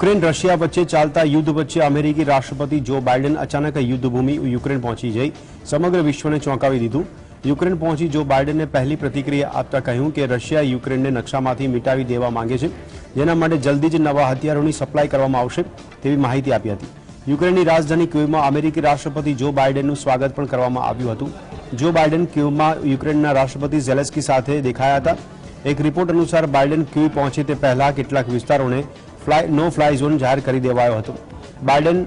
Ukraine Russia વચ્ચે ચાલતા યુદ્ધ વચ્ચે અમેરિકી રાષ્ટ્રપતિ જો બાઇડન અચાનક યુદ્ધભૂમિ યુક્રેન પહોંચી જઈ સમગ્ર વિશ્વને ચોંકાવી દીધું। યુક્રેન પહોંચી જો બાઇડને પહેલી પ્રતિક્રિયા આપતા કહ્યું કે રશિયા યુક્રેનને નકશામાંથી મિટાવી દેવા માંગે છે, જેના માટે જલ્દી જ નવા હથિયારોની સપ્લાય કરવામાં આવશે તેવી માહિતી આપી હતી। યુક્રેનની રાજધાની ક્યીવમાં અમેરિકી રાષ્ટ્રપતિ જો બાઇડનનું સ્વાગત પણ કરવામાં આવ્યું હતું। જો બાઇડન ક્યીવમાં યુક્રેનના રાષ્ટ્રપતિ ઝેલેન્સ્કી સાથે દેખાયા હતા। એક રિપોર્ટ અનુસાર બાઇડન ક્યીવ પહોંચે તે પહેલા કેટલાક વિસ્તારોને नो फ्लाय झोन जाहिर कर देवायो हतो। बाइडन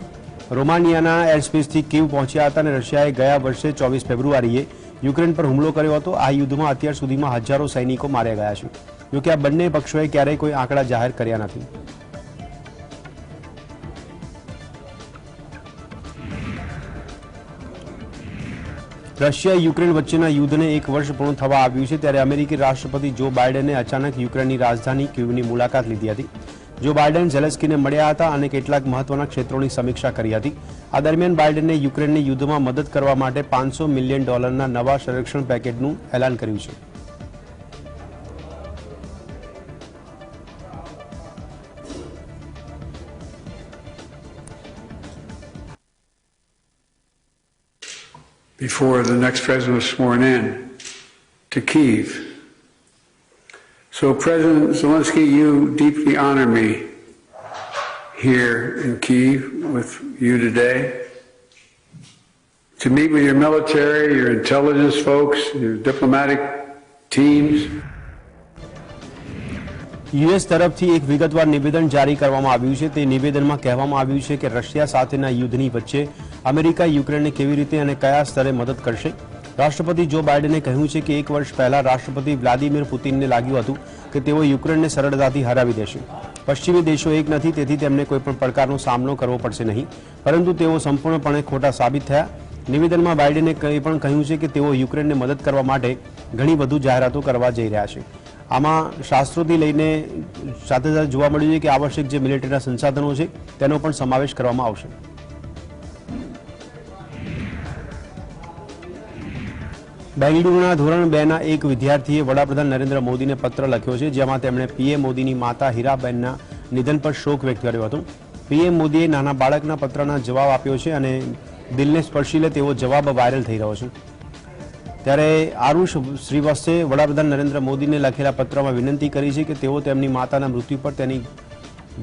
रोमानियाना एरस्पेसथी कीव पहुंच्या हता अने रशियाए गया वर्षे 24 फेब्रुआरीए युक्रेन पर हुमलो कर्यो हतो। आ युद्धमां अत्यार सुधीमां हजारों सैनिको मार्या गया छे, जो कि आ बंने पक्षोए क्यारेय कोई आंकड़ा जाहिर कर्या नथी। रशिया युक्रेन वच्चेना युद्धने एक वर्ष पूर्ण थवा आव्युं छे, त्यारे अमेरिकी राष्ट्रपति जो बाइडने अचानक युक्रेननी राजधानी कीवनी मुलाकात लीधी हती। जो बाइडन ઝેલેન્સ્કીને મળ્યા હતા અને કેટલાક મહત્વના ક્ષેત્રોની સમીક્ષા કરી હતી। આ દરમિયાન બાઇડને યુક્રેનને યુદ્ધમાં મદદ કરવા માટે $500 મિલિયન નવા સંરક્ષણ પેકેજનું એલાન કર્યું છે। Before the next president was sworn in to Kyiv. So, President Zelensky, you deeply honor me here in Kyiv with you today to meet with your military, your intelligence folks, your diplomatic teams. US તરફથી એક વિગતવાર નિવેદન જારી કરવામાં આવ્યું છે। તે નિવેદનમાં કહેવામાં આવ્યું છે કે રશિયા સાથેના યુદ્ધની વચ્ચે અમેરિકા યુક્રેનને કેવી રીતે અને કયા સ્તરે મદદ કરશે। રાષ્ટ્રપતિ જો બાઇડને કહ્યું છે કે એક વર્ષ પહેલા રાષ્ટ્રપતિ વ્લાદિમીર પુતિનને લાગ્યું હતું કે તેઓ યુક્રેનને સરળતાથી હરાવી દેશે। પશ્ચિમી દેશો એક નથી, તેથી તેમને કોઈપણ પડકારનો સામનો કરવો પડશે નહીં, પરંતુ તેઓ સંપૂર્ણપણે ખોટા સાબિત થયા। નિવેદનમાં બાઇડને કંઈ પણ કહ્યું છે કે તેઓ યુક્રેનને મદદ કરવા માટે ઘણી વધુ જાહેરાતો કરવા જઈ રહ્યા છે। આમાં શાસ્ત્રોથી લઈને સાથે સાથે જોવા મળ્યું છે કે આવશ્યક જે મિલિટરીના સંસાધનો છે તેનો પણ સમાવેશ કરવામાં આવશે। બેંગલુરુના ધોરણ 2ના એક વિદ્યાર્થીએ વડાપ્રધાન નરેન્દ્ર મોદીને પત્ર લખ્યો છે, જેમાં તેમણે પીએમ મોદીની માતા હીરાબેનના નિધન પર શોક વ્યક્ત કર્યો હતો। પીએમ મોદીએ નાના બાળકના પત્રના જવાબ આપ્યો છે અને દિલને સ્પર્શી લે તેવો જવાબ વાયરલ થઈ રહ્યો છે। ત્યારે આરુષ શ્રીવાસ્તવે વડાપ્રધાન નરેન્દ્ર મોદીને લખેલા પત્રમાં વિનંતી કરી છે કે તેઓ તેમની માતાના મૃત્યુ પર તેની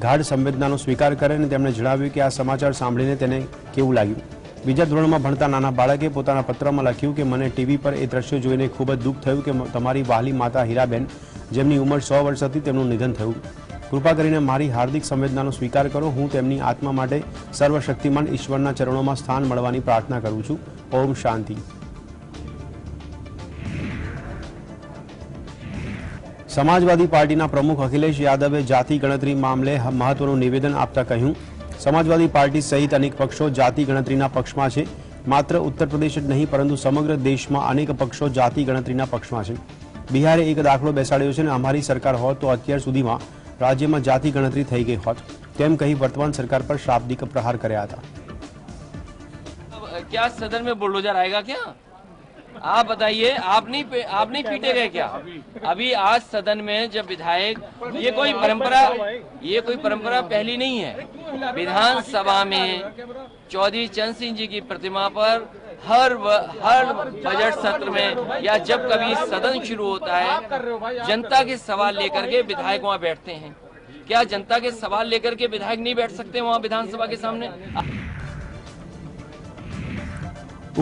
ગાઢ સંવેદનાનો સ્વીકાર કરે અને તેમણે જણાવ્યું કે આ સમાચાર સાંભળીને તેને કેવું લાગ્યું। બીજા ધોરણમાં ભણતા નાના બાળકે પોતાના પત્રમાં લખ્યું કે મને ટીવી પર એ દ્રશ્યો જોઈને ખૂબ જ દુઃખ થયું કે તમારી વહાલી માતા હીરાબેન, જેમની ઉંમર 100 વર્ષ હતી, તેમનું નિધન થયું। કૃપા કરીને મારી હાર્દિક સંવેદનાનો સ્વીકાર કરો। હું તેમની આત્મા માટે સર્વશક્તિમાન ઈશ્વરના ચરણોમાં સ્થાન મળવાની પ્રાર્થના કરું છું। ઓમ શાંતિ। समाजवादी पार्टीना प्रमुख अखिलेश यादवे जाति गणतरी मामले महत्वનું निवेदन आपता કહ્યું, समाजवादी पार्टी सहित अनेक पक्षों जाति गणतरीना पक्षमां छे। मात्र उत्तर प्रदेश ज नहीं परंतु समग्र देशमां अनेक पक्षों जाति गणतरीना पक्षमां छे। बिहारे एक दाखलो बेसाड्यो छे, अमारी सरकार होत तो અત્યાર સુધીમાં राज्यमां जाति गणतरी થઈ गई होत, તેમ કહી वर्तमान सरकार पर शाब्दिक प्रहार કર્યા હતા। क्या सदन में बुलडोजर आएगा क्या? आप बताइए, आप नहीं पीटे गए क्या? अभी आज सदन में जब विधायक, ये कोई परंपरा पहली नहीं है। विधानसभा में चौधरी चरण सिंह जी की प्रतिमा पर हर बजट सत्र में या जब कभी सदन शुरू होता है, जनता के सवाल लेकर के विधायक वहां बैठते हैं। क्या जनता के सवाल लेकर के विधायक नहीं बैठ सकते वहां विधानसभा के सामने?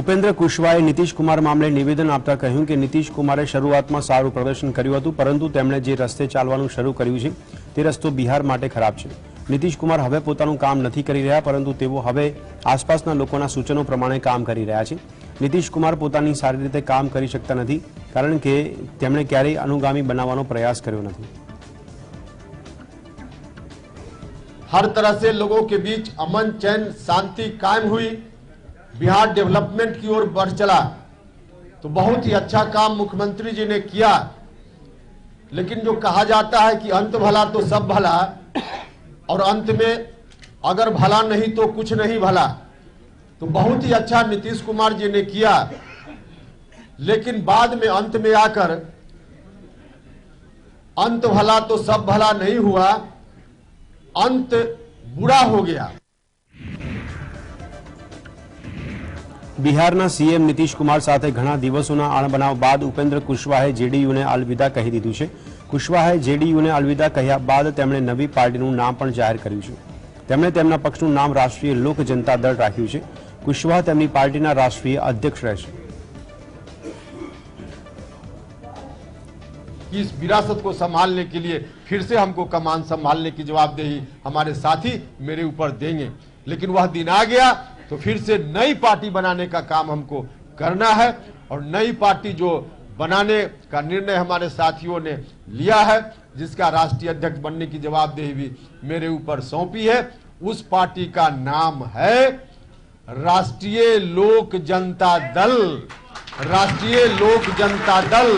उपेन्द्र कुशवाहाए नीतीश कुमार मामले निवेदन आपता કહ્યું કે નીતિશ કુમારે શરૂઆતમાં સારું પ્રદર્શન કર્યું હતું, પરંતુ તેમણે જે રસ્તે ચાલવાનું શરૂ કર્યું છે તે રસ્તો બિહાર માટે ખરાબ છે। નીતિશ કુમાર હવે પોતાનું કામ નથી કરી રહ્યા, પરંતુ તેઓ હવે આસપાસના લોકોના સૂચનો પ્રમાણે કામ કરી રહ્યા છે। નીતિશ કુમાર પોતાની સારી રીતે કામ કરી શકતા નથી, કારણ કે તેમણે ક્યારેય અનુગામી બનાવવાનો પ્રયાસ કર્યો નથી। हर तरह से लोगों के बीच अमन, चैन, शांति कायम हुई, बिहार डेवलपमेंट की ओर बढ़ चला, तो बहुत ही अच्छा काम मुख्यमंत्री जी ने किया। लेकिन जो कहा जाता है कि अंत भला तो सब भला, और अंत में अगर भला नहीं तो कुछ नहीं भला, तो बहुत ही अच्छा नीतीश कुमार जी ने किया। लेकिन बाद में अंत में आकर अंत भला तो सब भला नहीं हुआ, अंत बुरा हो गया। બિહારના સીએમ નીતિશ કુમાર સાથે ઘણા દિવસોના અણબનાવ બાદ ઉપેન્દ્ર કુશવાહે જેડીયુને અલવિદા કહી દીધું છે। કુશવાહે જેડીયુને અલવિદા કહ્યા બાદ તેમણે નવી પાર્ટીનું નામ પણ જાહેર કર્યું છે। તેમણે તેમના પક્ષનું નામ રાષ્ટ્રીય લોક જનતા દળ રાખ્યું છે। કુશવાહ તેમની પાર્ટીના રાષ્ટ્રીય અધ્યક્ષ રહેશે। इस विरासत को संभालने के लिए फिर से हमको कमान संभालने की जवाबदेही हमारे साथी मेरे ऊपर देंगे, लेकिन वह दिन आ गया तो फिर से नई पार्टी बनाने का काम हमको करना है। और नई पार्टी जो बनाने का निर्णय हमारे साथियों ने लिया है, जिसका राष्ट्रीय अध्यक्ष बनने की जवाबदेही भी मेरे ऊपर सौंपी है, उस पार्टी का नाम है राष्ट्रीय लोक जनता दल। राष्ट्रीय लोक जनता दल।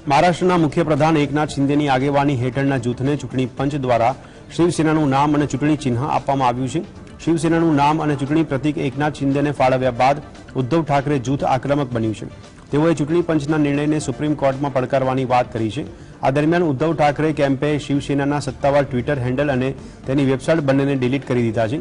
મહારાષ્ટ્રના મુખ્યપ્રધાન એકનાથ શિંદેની આગેવાની હેઠળના જૂથને ચૂંટણી પંચ દ્વારા શિવસેનાનું નામ અને ચૂંટણી ચિહ્ન આપવામાં આવ્યું છે। શિવસેનાનું નામ અને ચૂંટણી પ્રતીક એકનાથ શિંદેને ફાળવ્યા બાદ ઉદ્ધવ ઠાકરે જૂથ આક્રમક બન્યું છે। તેઓએ ચૂંટણી પંચના નિર્ણયને સુપ્રીમ કોર્ટમાં પડકારવાની વાત કરી છે। આ દરમિયાન ઉદ્ધવ ઠાકરે કેમ્પે શિવસેનાના સત્તાવાર ટ્વિટર હેન્ડલ અને તેની વેબસાઇટ બંનેને ડિલીટ કરી દીધા છે।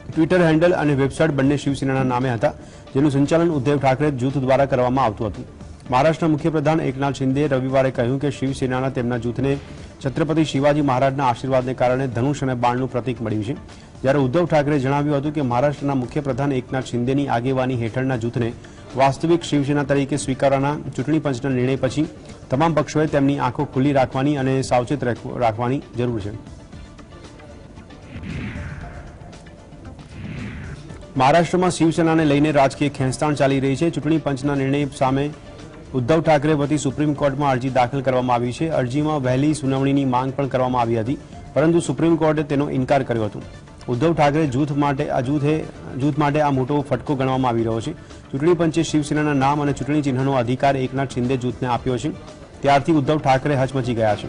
ટ્વિટર હેન્ડલ અને વેબસાઇટ બંને શિવસેનાના નામે હતા, જેનું સંચાલન ઉદ્ધવ ઠાકરે જૂથ દ્વારા કરવામાં આવતું હતું। મહારાષ્ટ્રના મુખ્યપ્રધાન એકનાથ શિંદેએ રવિવારે કહ્યું કે શિવસેનાના તેમના જૂથને છત્રપતિ શિવાજી મહારાજના આશીર્વાદને કારણે ધનુષ અને બાણનું પ્રતીક મળ્યું છે। જ્યારે ઉદ્ધવ ઠાકરે જણાવ્યું હતું કે મહારાષ્ટ્રના મુખ્યપ્રધાન એકનાથ શિંદેની આગેવાની હેઠળના જૂથને વાસ્તવિક શિવસેના તરીકે સ્વીકારવાના ચૂંટણી પંચના નિર્ણય પછી તમામ પક્ષોએ તેમની આંખો ખુલ્લી રાખવાની અને સાવચેત રાખવાની જરૂર છે। મહારાષ્ટ્રમાં શિવસેનાને લઈને રાજકીય ખેંચતાણ ચાલી રહી છે। ચૂંટણી પંચના નિર્ણય સામે ઉદ્ધવ ઠાકરે વતી સુપ્રીમ કોર્ટમાં અરજી દાખલ કરવામાં આવી છે। અરજીમાં વહેલી સુનાવણીની માંગ પણ કરવામાં આવી હતી, પરંતુ સુપ્રીમ કોર્ટે તેનો ઇનકાર કર્યો હતો। ઉદ્ધવ ઠાકરે જૂથ માટે આ મોટો ફટકો ગણવામાં આવી રહ્યો છે। ચૂંટણી પંચે શિવસેનાના નામ અને ચૂંટણી ચિહ્નનો અધિકાર એકનાથ શિંદે જૂથને આપ્યો છે, ત્યારથી ઉદ્ધવ ઠાકરે હચમચી ગયા છે।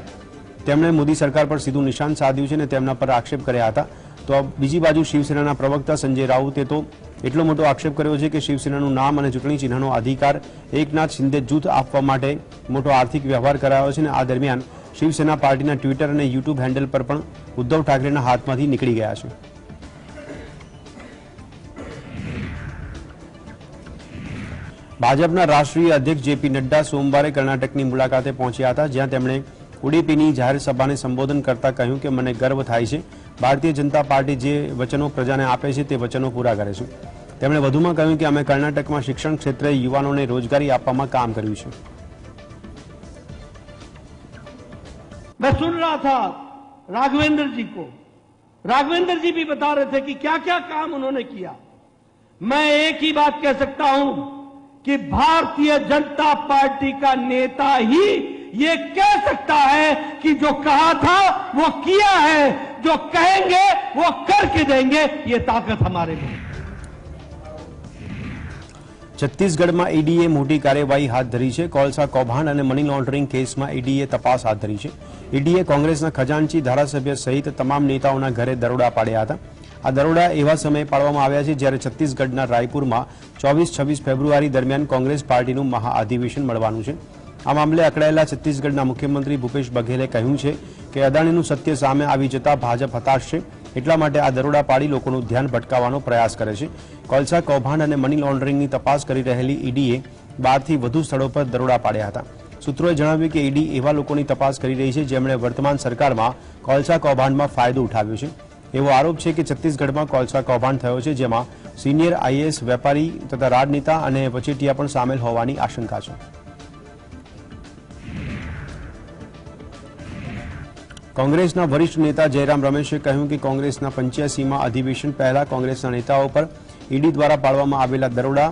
તેમણે મોદી સરકાર પર સીધું નિશાન સાધ્યું છે અને તેમના પર આક્ષેપ કર્યા હતા। તો બીજી બાજુ શિવસેનાના પ્રવક્તા સંજય રાઉતે તો એટલો મોટો આક્ષેપ કર્યો છે કે શિવસેનાનું નામ અને ચૂંટણી ચિહ્નનો અધિકાર એકનાથ શિંદે જૂથ આપવા માટે મોટો આર્થિક વ્યવહાર કરાયો છે અને આ દરમિયાન શિવસેના પાર્ટીના ટ્વિટર અને યુટ્યુબ હેન્ડલ પર પણ ઉદ્ધવ ઠાકરેના હાથમાંથી નીકળી ગયા છે। ભાજપના રાષ્ટ્રીય અધ્યક્ષ જેપી નડ્ડા સોમવારે કર્ણાટકની મુલાકાતે પહોંચ્યા હતા, જ્યાં તેમણે ઉડીપીની જાહેર સભાને સંબોધન કરતા કહ્યું કે મને ગર્વ થાય છે, ભારતીય જનતા પાર્ટી જે વચનો પ્રજાને આપે છે તે વચનો પૂરા કરે છે। તેમણે વધુમાં કહ્યું કે અમે કર્ણાટકમાં શિક્ષણ ક્ષેત્રે યુવાનોને રોજગારી આપવામાં કામ કર્યું છે। मैं सुन रहा था राघवेंद्र जी को, राघवेंद्र जी भी बता रहे थे कि क्या क्या काम उन्होंने किया। मैं एक ही बात कह सकता हूं कि भारतीय जनता पार्टी का नेता ही ये कह सकता है कि जो कहा था वो किया है, जो कहेंगे वो करके देंगे। ये ताकत हमारे में। છત્તીસગઢમાં ઈડીએ મોટી કાર્યવાહી હાથ ધરી છે। કોલસા કૌભાંડ અને મની લોન્ડરિંગ કેસમાં ઈડીએ તપાસ હાથ ધરી છે। ઈડીએ કોંગ્રેસના ખજાનચી, ધારાસભ્ય સહિત તમામ નેતાઓના ઘરે દરોડા પાડ્યા હતા। આ દરોડા એવા સમયે પાડવામાં આવ્યા છે જ્યારે છત્તીસગઢના રાયપુરમાં 24-26 ફેબ્રુઆરી દરમિયાન કોંગ્રેસ પાર્ટીનું મહાઅધિવેશન મળવાનું છે। આ મામલે અકળાયેલા છત્તીસગઢના મુખ્યમંત્રી ભૂપેશ બઘેલે કહ્યું છે કે અદાણીનું સત્ય સામે આવી જતા ભાજપ હતાશ છે, એટલા માટે આ દરોડા પાડી લોકોનું ધ્યાન ભટકાવવાનો પ્રયાસ કરે છે। કોલસા કૌભાંડ અને મની લોન્ડરિંગની તપાસ કરી રહેલી ઈડીએ 12થી વધુ સ્થળો પર દરોડા પાડ્યા હતા। સૂત્રોએ જણાવ્યું કે ઈડી એવા લોકોની તપાસ કરી રહી છે જેમણે વર્તમાન સરકારમાં કોલસા કૌભાંડમાં ફાયદો ઉઠાવ્યો છે। એવો આરોપ છે કે છત્તીસગઢમાં કોલસા કૌભાંડ થયો છે, જેમાં સિનિયર આઈએએસ, વેપારી તથા રાજનેતા અને વચેટિયા પણ સામેલ હોવાની આશંકા છે। કોંગ્રેસના વરિષ્ઠ નેતા જયરામ રમેશે કહ્યું કે કોંગ્રેસના 85માં અધિવેશન પહેલા કોંગ્રેસના નેતાઓ પર ઈડી દ્વારા પાડવામાં આવેલા દરોડા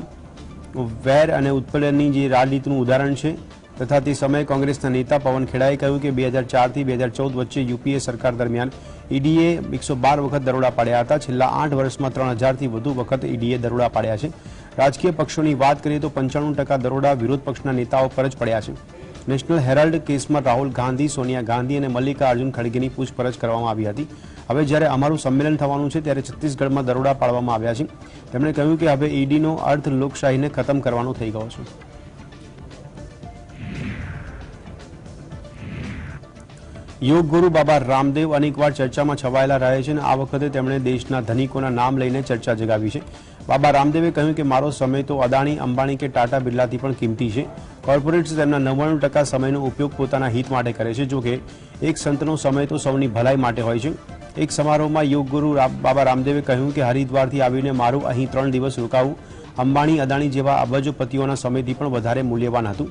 વેર અને ઉત્પીડનની જે રાજનીતિનું ઉદાહરણ છે તથા તે સમયે કોંગ્રેસના નેતા પવન ખેડાએ કહ્યું કે 2004 થી 2014 વચ્ચે યુપીએ સરકાર દરમિયાન ઈડીએ 112 વખત દરોડા પાડ્યા હતા। છેલ્લા 8 વર્ષમાં 3000થી વધુ વખત ઈડીએ દરોડા પાડ્યા છે। રાજકીય પક્ષોની વાત કરીએ તો 95% દરોડા વિરોધ પક્ષના નેતાઓ પર જ પડ્યા છે। નેશનલ હેરાલ્ડ કેસમાં રાહુલ ગાંધી, સોનિયા ગાંધી અને મલ્લિકાર્જુન ખડગેની પૂછપરછ કરવામાં આવી હતી। હવે જ્યારે અમારું સંમેલન થવાનું છે ત્યારે છત્તીસગઢમાં દરોડા પાડવામાં આવ્યા છે। તેમણે કહ્યું કે હવે ઈડીનો અર્થ લોકશાહીને ખતમ કરવાનો થઈ ગયો છે। યોગ ગુરુ બાબા રામદેવ અનેકવાર ચર્ચામાં છવાયેલા રહે છે અને આ વખતે તેમણે દેશના ધનિકોના નામ લઈને ચર્ચા જગાવી છે. બાબા રામદેવે કહ્યું કે મારો સમય તો અદાણી, અંબાણી કે ટાટા બિરલાથી પણ કિંમતી છે. કોર્પોરેટ્સ તેમના 99% સમયનો ઉપયોગ પોતાના હિત માટે કરે છે. જોકે એક સંતનો સમય તો સૌની ભલાઈ માટે હોય છે. એક સમારોહમાં યોગ ગુરુ બાબા રામદેવે કહ્યું કે હરિદ્વારથી આવીને મારું અહીં 3 દિવસ રોકાવું અંબાણી, અદાણી જેવા અબજોપતિઓના સમયથી પણ વધારે મૂલ્યવાન હતું.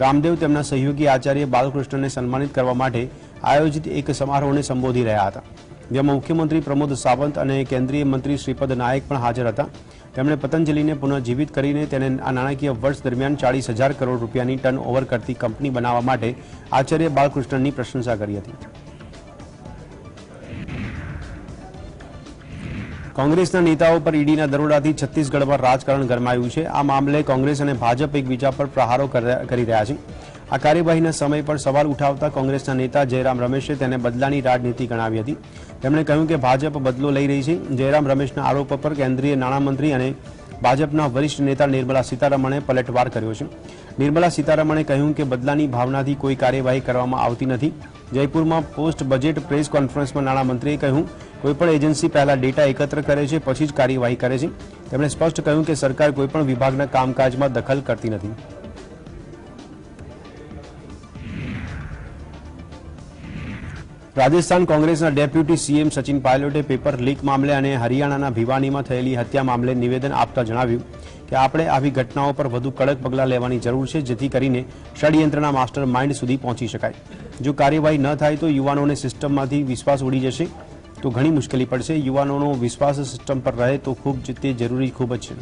રામદેવ તેમના સહયોગી આચાર્ય બાલકૃષ્ણને સન્માનિત કરવા માટે આયોજિત એક સમારોહને સંબોધી રહ્યા હતા, જેમાં મુખ્યમંત્રી પ્રમોદ સાવંત અને કેન્દ્રીય મંત્રી શ્રીપદ નાયક પણ હાજર હતા. તેમણે પતંજલિને પુનઃજીવિત કરીને તેને આ નાણાકીય વર્ષ દરમિયાન 40,000 કરોડ રૂપિયાની ટર્ન ઓવર કરતી કંપની બનાવવા માટે આચાર્ય બાલકૃષ્ણની પ્રશંસા કરી હતી. કોંગ્રેસના નેતાઓ પર ઈડીના દરોડાથી છત્તીસગઢમાં રાજકારણ ગરમાયું છે. આ મામલે કોંગ્રેસ અને ભાજપ એકબીજા પર પ્રહારો કરી રહ્યા છે. આ કાર્યવાહીના સમય પર સવાલ ઉઠાવતા કોંગ્રેસના નેતા જયરામ રમેશે તેને બદલાની રાજનીતિ ગણાવી હતી. તેમણે કહ્યું કે ભાજપ બદલો લઈ રહી છે. જયરામ રમેશના આરોપ પર કેન્દ્રીય નાણામંત્રી અને ભાજપના વરિષ્ઠ નેતા નિર્મલા સીતારમણે પલટવાર કર્યો છે. નિર્મલા સીતારમણે કહ્યું કે બદલાની ભાવનાથી કોઈ કાર્યવાહી કરવામાં આવતી નથી. જયપુરમાં પોસ્ટ બજેટ પ્રેસ કોન્ફરન્સમાં નાણામંત્રીએ કહ્યું કોઈપણ એજન્સી પહેલા ડેટા એકત્ર કરે છે, પછી જ કાર્યવાહી કરે છે. તેમણે સ્પષ્ટ કહ્યું કે સરકાર કોઈપણ વિભાગના કામકાજમાં દખલ કરતી નથી. રાજસ્થાન કોંગ્રેસના ડેપ્યુટી સીએમ સચિન પાયલોટે પેપર લીક મામલે અને હરિયાણાના ભિવાનીમાં થયેલી હત્યા મામલે નિવેદન આપતા જણાવ્યું કે આપણે આવી ઘટનાઓ પર વધુ કડક પગલાં લેવાની જરૂર છે, જેથી કરીને ષડયંત્રના માસ્ટર માઇન્ડ સુધી પહોંચી શકાય. જો કાર્યવાહી ન થાય તો યુવાનોને સિસ્ટમમાંથી વિશ્વાસ ઉડી જશે તો ઘણી મુશ્કેલી પડશે. યુવાનોનો વિશ્વાસ સિસ્ટમ પર રહે તો તે જરૂરી ખૂબ જ છે.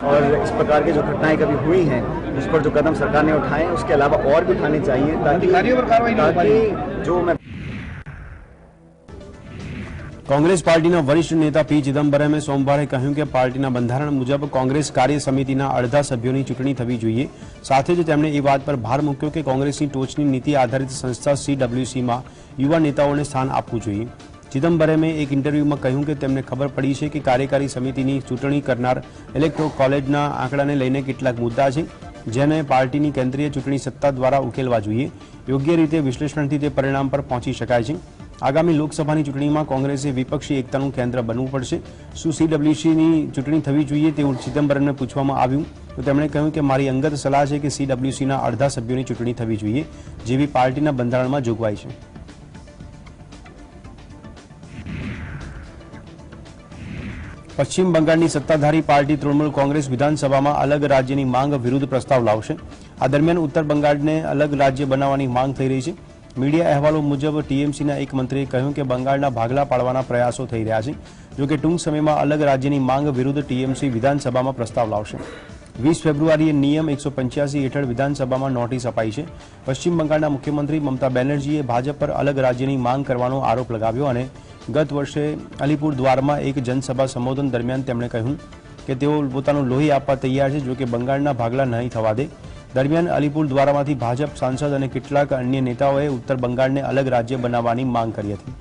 और इस प्रकार की जो घटनाएं कभी हुई हैं उस पर जो कदम सरकार ने उठाए हैं उसके अलावा और भी उठाने चाहिए ताकि जो मैं કોંગ્રેસ પાર્ટીના વરિષ્ઠ નેતા પી ચિદમ્બરમે સોમવારે કહ્યું કે પાર્ટીના બંધારણ મુજબ કોંગ્રેસ કાર્ય સમિતિના અડધા સભ્યોની ચૂંટણી થવી જોઈએ. સાથે જ તેમણે એ વાત પર ભાર મૂક્યો કે કોંગ્રેસની ટોચની નીતિ આધારિત સંસ્થા CWCમાં યુવા નેતાઓને સ્થાન આપવું જોઈએ. ચિદમ્બરમે એક ઇન્ટરવ્યુમાં કહ્યું કે તેમને ખબર પડી છે કે કાર્યકારી સમિતિની ચૂંટણી કરનાર ઇલેક્ટોરલ કોલેજના આંકડાને લઈને કેટલાક મુદ્દા છે જેને પાર્ટીની કેન્દ્રીય ચૂંટણી સત્તા દ્વારા ઉકેલવા જોઈએ. યોગ્ય રીતે વિશ્લેષણથી તે પરિણામ પર પહોંચી શકાય છે. આગામી લોકસભાની ચૂંટણીમાં કોંગ્રેસે વિપક્ષી એકતાનું કેન્દ્ર બનવું પડશે. શું CWCની ચૂંટણી થવી જોઈએ તેવું ચિદમ્બરમને પૂછવામાં આવ્યું તો તેમણે કહ્યું કે મારી અંગત સલાહ છે કે CWCના અડધા સભ્યોની ચૂંટણી થવી જોઈએ, જેવી પાર્ટીના બંધારણમાં જોગવાઈ છે. પશ્ચિમ બંગાળની સત્તાધારી પાર્ટી તૃણમૂલ કોંગ્રેસ વિધાનસભામાં અલગ રાજ્યની માંગ વિરુદ્ધ પ્રસ્તાવ લાવશે. આ દરમિયાન ઉત્તર બંગાળને અલગ રાજ્ય બનાવવાની માંગ થઈ રહી છે. મીડિયા અહેવાલો મુજબ TMCના એક મંત્રીએ કહ્યું કે બંગાળના ભાગલા પાડવાના પ્રયાસો થઈ રહ્યા છે. જોકે ટૂંક સમયમાં અલગ રાજ્યની માંગ વિરુદ્ધ TMC વિધાનસભામાં પ્રસ્તાવ લાવશે. 20 ફેબ્રુઆરીએ નિયમ 185 હેઠળ વિધાનસભામાં નોટિસ અપાઈ છે. પશ્ચિમ બંગાળના મુખ્યમંત્રી મમતા બેનર્જીએ ભાજપ પર અલગ રાજ્યની માંગ કરવાનો આરોપ લગાવ્યો અને ગત વર્ષે અલીપુર દ્વારમાં એક જનસભા સંબોધન દરમિયાન તેમણે કહ્યું કે તેઓ પોતાનું લોહી આપવા તૈયાર છે, જો કે બંગાળના ભાગલા નહીં થવા દે. દરમિયાન અલીપુર દ્વારામાંથી ભાજપ સાંસદ અને કેટલાક અન્ય નેતાઓએ ઉત્તર બંગાળને અલગ રાજ્ય બનાવવાની માંગ કરી હતી.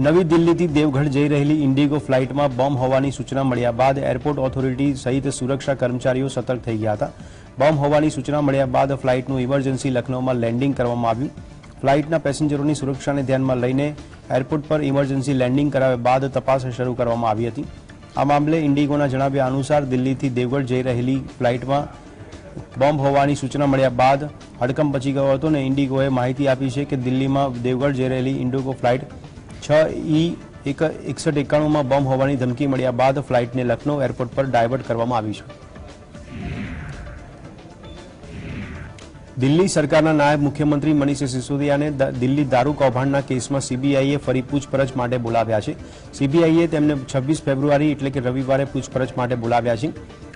નવી દિલ્હીથી દેવગઢ જઈ રહેલી ઇન્ડિગો ફ્લાઇટમાં બોમ્બ હોવાની સૂચના મળ્યા બાદ એરપોર્ટ ઓથોરિટી સહિત સુરક્ષા કર્મચારીઓ સતર્ક થઈ ગયા હતા. બોમ્બ હોવાની સૂચના મળ્યા બાદ ફ્લાઇટનું ઇમરજન્સી લખનૌમાં લેન્ડિંગ કરવામાં આવ્યું. ફ્લાઇટના પેસેન્જરોની સુરક્ષાને ધ્યાનમાં લઈને એરપોર્ટ પર ઇમરજન્સી લેન્ડિંગ કરાવ્યા બાદ તપાસ શરૂ કરવામાં આવી હતી. આ મામલે ઇન્ડિગોના જણાવ્યા અનુસાર દિલ્હીથી દેવગઢ જઈ રહેલી ફ્લાઇટમાં બોમ્બ હોવાની સૂચના મળ્યા બાદ હડકંપ મચી ગયો હતો અને ઇન્ડિગોએ માહિતી આપી છે કે દિલ્હીમાં દેવગઢ જઈ રહેલી ઇન્ડિગો ફ્લાઇટ 6E6191માં બોમ્બ હોવાની ધમકી મળ્યા બાદ ફ્લાઇટને લખનૌ એરપોર્ટ પર ડાયવર્ટ કરવામાં આવી છે. દિલ્હી સરકારના નાયબ મુખ્યમંત્રી મનીષ સિસોદિયાને દિલ્હી દારૂ કૌભાંડના કેસમાં CBIએ ફરી પૂછપરછ માટે બોલાવ્યા છે. CBIએ તેમને 26 ફેબ્રુઆરી એટલે કે રવિવારે પૂછપરછ માટે બોલાવ્યા છે.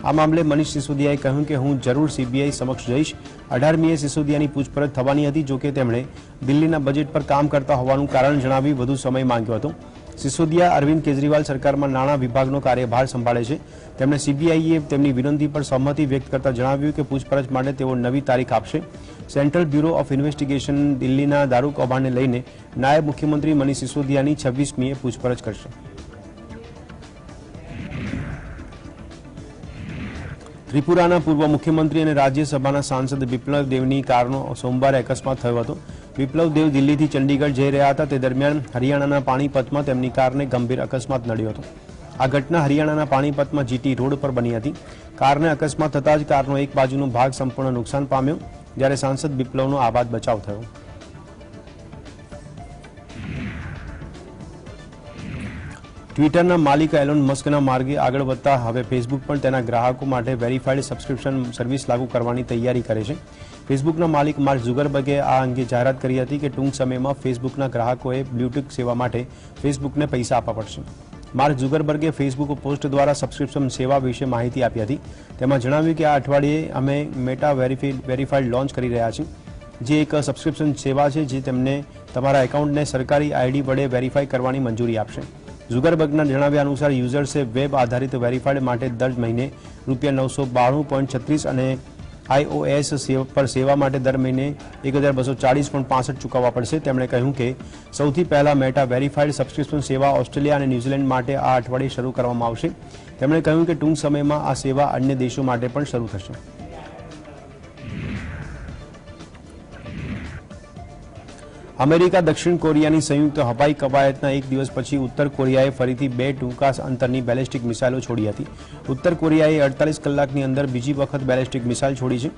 આ મામલે મનીષ સિસોદિયાએ કહ્યું કે હું જરૂર CBI સમક્ષ જઈશ. 18મીએ સિસોદિયાની પૂછપરછ થવાની હતી, જોકે તેમણે દિલ્હીના બજેટ પર કામ કરતા હોવાનું કારણ જણાવી વધુ સમય માંગ્યો હતો. સિસોદિયા અરવિંદ કેજરીવાલ સરકારમાં નાણાં વિભાગનો કાર્યભાર સંભાળે છે. તેમણે CBIએ તેમની વિનંતી પર સહમતિ વ્યક્ત કરતા જણાવ્યું કે પૂછપરછ માટે તેઓ નવી તારીખ આપશે. સેન્ટ્રલ બ્યુરો ઓફ ઇન્વેસ્ટિગેશન દિલ્હીના દારૂ કૌભાંડને લઈને નાયબ મુખ્યમંત્રી મનીષ સિસોદિયાની 26મીએ પૂછપરછ કરશે. ત્રિપુરાના પૂર્વ મુખ્યમંત્રી અને રાજ્યસભાના સાંસદ બિપ્લવ દેવની કારનો સોમવારે અકસ્માત થયો હતો. બિપ્લવ દેવ દિલ્હીથી ચંડીગઢ જઈ રહ્યા હતા તે દરમિયાન હરિયાણાના પાણીપતમાં તેમની કારને ગંભીર અકસ્માત નડ્યો હતો. આ ઘટના હરિયાણાના પાણીપતમાં જીટી રોડ પર બની હતી. કારને અકસ્માત થતાં જ કારનો એક બાજુનો ભાગ સંપૂર્ણ નુકસાન પામ્યો, જ્યારે સાંસદ બિપ્લવનો આબાદ બચાવ થયો. ટ્વિટરના માલિક એલોન મસ્કના માર્ગે આગળ વધતા હવે ફેસબુક પણ તેના ગ્રાહકો માટે વેરીફાઈડ સબસ્ક્રિપ્શન સર્વિસ લાગુ કરવાની તૈયારી કરે છે. ફેસબુકના માલિક માર્ક ઝુકરબર્ગે આ અંગે જાહેરાત કરી હતી કે ટૂંક સમયમાં ફેસબુકના ગ્રાહકોએ બ્લૂટૂથ સેવા માટે ફેસબુકને પૈસા આપવા પડશે. માર્ક ઝુકરબર્ગે ફેસબુક પોસ્ટ દ્વારા સબસ્ક્રિપ્શન સેવા વિશે માહિતી આપી હતી. તેમાં જણાવ્યું કે આ અઠવાડિયે અમે મેટા વેરીફાઈડ લોન્ચ કરી રહ્યા છીએ, જે એક સબસ્ક્રિપ્શન સેવા છે જે તમને તમારા એકાઉન્ટને સરકારી આઈડી વડે વેરીફાઈ કરવાની મંજૂરી આપશે. ઝુકરબર્ગના જણાવ્યા અનુસાર યુઝર્સે વેબ આધારિત વેરીફાઈડ માટે દર મહિને ₹992.36 અને iOS પર સેવા માટે દર મહિને $1240.65 ચૂકવવા પડશે. તેમણે કહ્યું કે સૌથી પહેલા મેટા વેરીફાઈડ સબસ્ક્રિપ્શન સેવા ઓસ્ટ્રેલિયા અને ન્યૂઝીલેન્ડ માટે આ અઠવાડિયે શરૂ કરવામાં આવશે. તેમણે કહ્યું કે ટૂંક સમયમાં આ સેવા અન્ય દેશો માટે પણ શરૂ થશે. અમેરિકા દક્ષિણ કોરિયાની સંયુક્ત હવાઈ કવાયતના એક દિવસ પછી ઉત્તર કોરિયાએ ફરીથી 2 ટૂંકા અંતરની બેલિસ્ટિક મિસાઇલો છોડી હતી. ઉત્તર કોરિયાએ 48 કલાકની અંદર બીજી વખત બેલિસ્ટિક મિસાઇલ છોડી છે.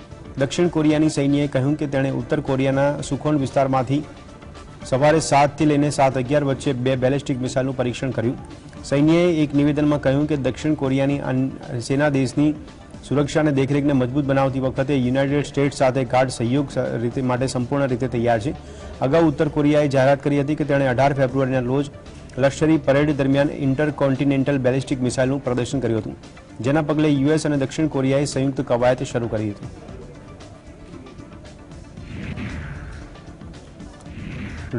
દક્ષિણ કોરિયાની સૈન્યએ કહ્યું કે તેણે ઉત્તર કોરિયાના સુખોન વિસ્તારમાંથી સવારે 7થી લઈને 7:11 વચ્ચે 2 બેલિસ્ટિક મિસાઇલનું પરીક્ષણ કર્યું. સૈન્યએ એક નિવેદનમાં કહ્યું કે દક્ષિણ કોરિયાની સેના દેશની સુરક્ષા અને દેખરેખને મજબૂત બનાવતી વખતે યુનાઇટેડ સ્ટેટ્સ સાથે ગાઢ સહયોગ માટે સંપૂર્ણ રીતે તૈયાર છે. અગાઉ ઉત્તર કોરિયાએ જાહેરાત કરી હતી કે તેણે 18 ફેબ્રુઆરીના રોજ લશ્કરી પરેડ દરમિયાન ઇન્ટરકોન્ટિનેન્ટલ બેલિસ્ટિક મિસાઇલનું પ્રદર્શન કર્યું હતું, જેના પગલે યુએસ અને દક્ષિણ કોરિયાએ સંયુક્ત કવાયત શરૂ કરી હતી.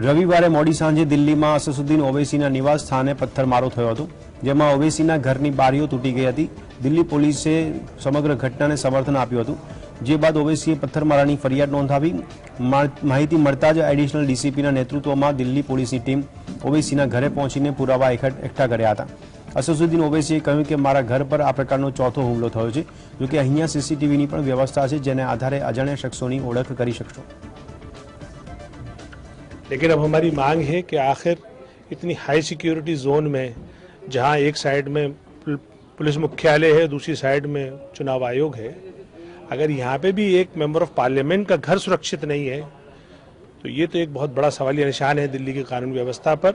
રવિવારે મોડી સાંજે દિલ્હીમાં અસદુદ્દીન ઓવૈસીના નિવાસ સ્થાને પથ્થરમારો થયો હતો, જેમાં ઓવૈસીના ઘરની બારીઓ તૂટી ગઈ હતી. દિલ્હી પોલીસે સમગ્ર ઘટનાને સમર્થન આપ્યું હતું, જે બાદ ઓવૈસીએ પથ્થરમારાની ફરિયાદ નોંધાવી. માહિતી મળતા જ એડિશનલ ડીસીપીના નેતૃત્વમાં દિલ્હી પોલીસની ટીમ ઓવૈસીના ઘરે પહોંચીને પુરાવા એકઠા કર્યા હતા. અસદુદ્દીન ઓવૈસીએ કહ્યું કે મારા ઘર પર આ પ્રકારનો ચોથો હુમલો થયો છે, જોકે અહીંયા સીસીટીવીની પણ વ્યવસ્થા છે, જેને આધારે અજાણ્યા શખ્સોની ઓળખ કરી શકશો. लेकिन अब हमारी मांग है कि आखिर इतनी हाई सिक्योरिटी जोन में, जहां एक साइड में पुलिस मुख्यालय है, दूसरी साइड में चुनाव आयोग है, अगर यहाँ पे भी एक मेंबर ऑफ पार्लियामेंट का घर सुरक्षित नहीं है तो ये तो एक बहुत बड़ा सवालिया निशान है दिल्ली की कानून व्यवस्था पर.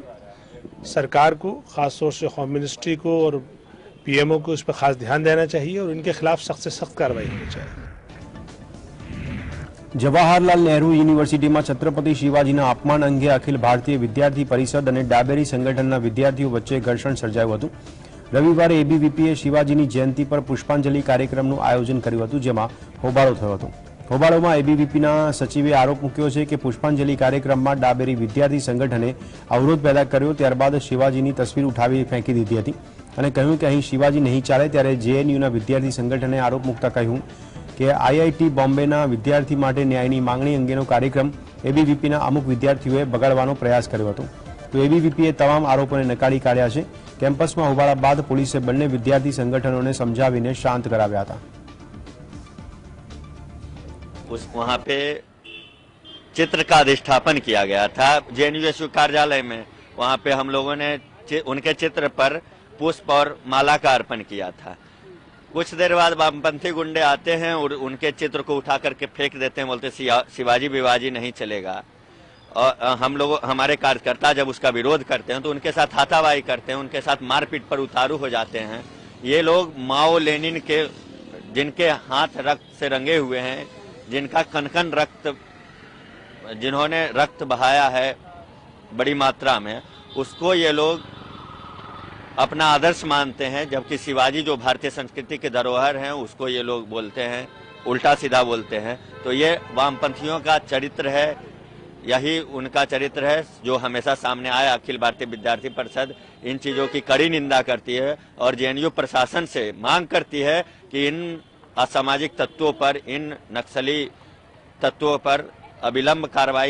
सरकार को, खास तौर से होम मिनिस्ट्री को और पीएमओ को इस पर खास ध्यान देना चाहिए और इनके खिलाफ सख्त से सख्त कार्रवाई होनी चाहिए. જવાહરલાલ નહેરુ યુનિવર્સિટીમાં છત્રપતિ શિવાજીના અપમાન અંગે અખિલ ભારતીય વિદ્યાર્થી પરિષદ અને ડાબેરી સંગઠનના વિદ્યાર્થીઓ વચ્ચે ઘર્ષણ સર્જાયું હતું. રવિવારે એબીવીપીએ શિવાજીની જયંતિ પર પુષ્પાંજલિ કાર્યક્રમનું આયોજન કર્યું હતું, જેમાં હોબાળો થયો હતો. હોબાળોમાં એબીવીપીના સચિવે આરોપ મૂક્યો છે કે પુષ્પાંજલિ કાર્યક્રમમાં ડાબેરી વિદ્યાર્થી સંગઠને અવરોધ પેદા કર્યો. ત્યારબાદ શિવાજીની તસવીર ઉઠાવી ફેંકી દીધી હતી અને કહ્યું કે અહીં શિવાજી નહીં ચાલે. ત્યારે જેએનયુના વિદ્યાર્થી સંગઠને આરોપ મૂકતા કહ્યું કે આઈઆઈટી બોમ્બેના વિદ્યાર્થી માટે ન્યાયની માંગણી અંગેનો કાર્યક્રમ એબીવીપીના અમુક વિદ્યાર્થીઓએ બગાડવાનો પ્રયાસ કર્યો હતો. તો એબીવીપીએ તમામ આરોપોને નકારી કાઢ્યા છે. કેમ્પસમાં હોબાળા બાદ પોલીસે બંને વિદ્યાર્થી સંગઠનોને સમજાવીને શાંત કરાવ્યા હતા. वहाँ पे चित्र का अधिष्ठापन किया गया था जेएनयू कार्यालय में. वहाँ पे हम लोगों ने उनके चित्र पर पुष्प और माला का अर्पण किया था. कुछ देर बाद वामपंथी गुंडे आते हैं और उनके चित्र को उठा करके फेंक देते हैं, बोलते शिवाजी विवाजी नहीं चलेगा. और हम लोग, हमारे कार्यकर्ता जब उसका विरोध करते हैं तो उनके साथ हाथापाई करते हैं, उनके साथ मारपीट पर उतारू हो जाते हैं. ये लोग माओ लेनिन के, जिनके हाथ रक्त से रंगे हुए हैं, जिनका कनकन रक्त, जिन्होंने रक्त बहाया है बड़ी मात्रा में, उसको ये लोग अपना आदर्श मानते हैं. जबकि शिवाजी जो भारतीय संस्कृति के धरोहर हैं उसको ये लोग बोलते हैं, उल्टा सीधा बोलते हैं. तो ये वामपंथियों का चरित्र है, यही उनका चरित्र है जो हमेशा सामने आया. अखिल भारतीय विद्यार्थी परिषद इन चीज़ों की कड़ी निंदा करती है और जेएनयू प्रशासन से मांग करती है कि इन असामाजिक तत्वों पर, इन नक्सली तत्वों पर अविलंब कार्रवाई